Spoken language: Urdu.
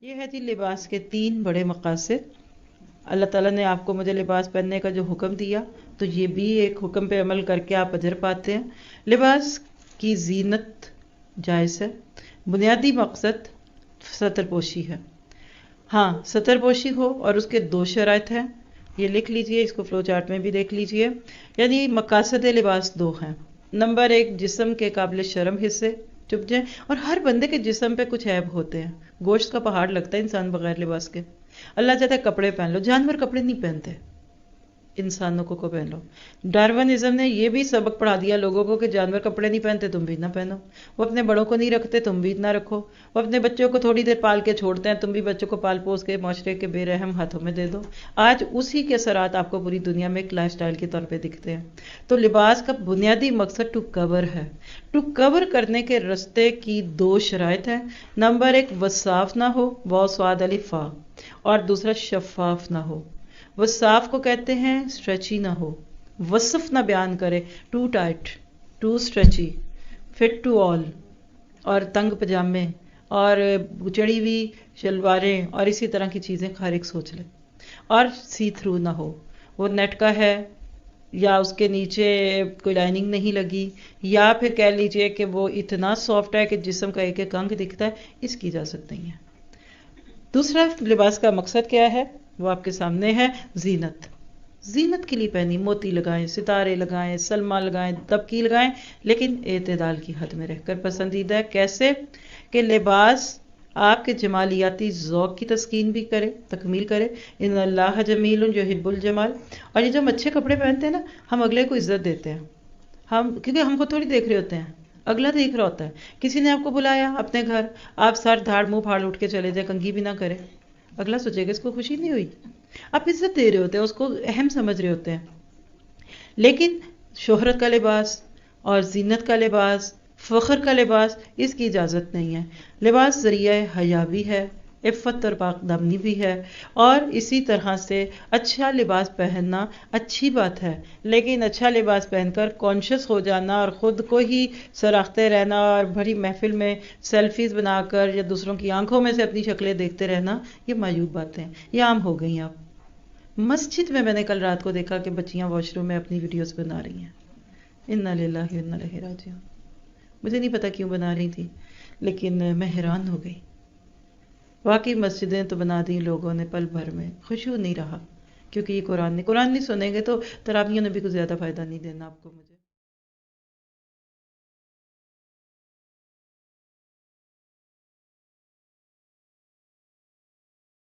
یہ ہے جی لباس کے 3 بڑے مقاصد۔ اللہ تعالیٰ نے آپ کو مجھے لباس پہننے کا جو حکم دیا تو یہ بھی ایک حکم پہ عمل کر کے آپ اجر پاتے ہیں۔ لباس کی زینت جائز ہے۔ بنیادی مقصد ستر پوشی ہے۔ ہاں، ستر پوشی ہو اور اس کے 2 شرائط ہیں، یہ لکھ لیجئے، اس کو فلو چارٹ میں بھی دیکھ لیجئے۔ یعنی مقاصد لباس 2 ہیں۔ نمبر 1، جسم کے قابل شرم حصے چھپ جائیں، اور ہر بندے کے جسم پہ کچھ عیب ہوتے ہیں، گوشت کا پہاڑ لگتا ہے انسان بغیر لباس کے۔ اللہ چاہتا ہے کپڑے پہن لو، جانور کپڑے نہیں پہنتے، انسانوں کو پہن لو۔ ڈارونزم نے یہ بھی سبق پڑھا دیا لوگوں کو کہ جانور کپڑے نہیں پہنتے، تم بھی نہ پہنو۔ وہ اپنے بڑوں کو نہیں رکھتے، تم بھی نہ رکھو۔ وہ اپنے بچوں کو تھوڑی دیر پال کے چھوڑتے ہیں، تم بھی بچوں کو پال پوس کے معاشرے کے بے رحم ہاتھوں میں دے دو۔ آج اسی کے اثرات آپ کو پوری دنیا میں ایک لائف سٹائل کے طور پہ دکھتے ہیں۔ تو لباس کا بنیادی مقصد ٹو کور ہے۔ ٹو کور کرنے کے رستے کی 2 شرائط ہیں۔ نمبر 1، وصاف نہ ہو، واو صاد الف فا، اور دوسرا شفاف نہ ہو۔ وصاف کو کہتے ہیں سٹریچی نہ ہو، وصف نہ بیان کرے، too tight, too stretchy, fit to all, اور تنگ پجامے اور چڑی ہوئی شلواریں اور اسی طرح کی چیزیں ہر ایک سوچ لے۔ اور سی تھرو نہ ہو، وہ نیٹ کا ہے یا اس کے نیچے کوئی لائننگ نہیں لگی، یا پھر کہہ لیجئے کہ وہ اتنا سافٹ ہے کہ جسم کا ایک ایک انگ دکھتا ہے، اس کی اجازت نہیں ہے۔ دوسرا لباس کا مقصد کیا ہے وہ آپ کے سامنے ہے، زینت۔ زینت کے لیے پہنی، موتی لگائیں، ستارے لگائیں، سلمہ لگائیں، دبکی لگائیں، لیکن اعتدال کی حد میں رہ کر پسندیدہ ہے۔ کیسے کہ لباس آپ کے جمالیاتی ذوق کی تسکین بھی کرے، تکمیل کرے۔ ان اللہ جمیل یحب الجمال۔ اور یہ جو ہم اچھے کپڑے پہنتے ہیں نا، ہم اگلے کو عزت دیتے ہیں، کیونکہ ہم کو تھوڑی دیکھ رہے ہوتے ہیں، اگلا دیکھ رہا ہوتا ہے۔ کسی نے آپ کو بلایا اپنے گھر، آپ سر دھاڑ منہ پھاڑ اٹھ کے چلے جائیں، کنگھی بھی نہ کرے، اگلا سوچے گا اس کو خوشی نہیں ہوئی۔ آپ عزت دے رہے ہوتے ہیں، اس کو اہم سمجھ رہے ہوتے ہیں۔ لیکن شہرت کا لباس اور زینت کا لباس، فخر کا لباس، اس کی اجازت نہیں ہے۔ لباس ذریعہ حیا بھی ہے، عفت اور پاک دامنی بھی ہے، اور اسی طرح سے اچھا لباس پہننا اچھی بات ہے، لیکن اچھا لباس پہن کر کانشس ہو جانا اور خود کو ہی سراختے رہنا اور بڑی محفل میں سیلفیز بنا کر یا دوسروں کی آنکھوں میں سے اپنی شکلیں دیکھتے رہنا، یہ معیوب باتیں ہیں، یہ عام ہو گئی اب۔ مسجد میں نے کل رات کو دیکھا کہ بچیاں واش روم میں اپنی ویڈیوز بنا رہی ہیں۔ انا للہ و انا الیہ راجعون۔ مجھے نہیں پتا کیوں بنا رہی تھی، لیکن میں حیران ہو گئی۔ واقعی مسجدیں تو بنا دی لوگوں نے پل بھر میں، خشوع نہیں رہا، کیونکہ یہ قرآن نہیں سنیں گے تو تراویحوں نے بھی کچھ زیادہ فائدہ نہیں دینا آپ کو مجھے۔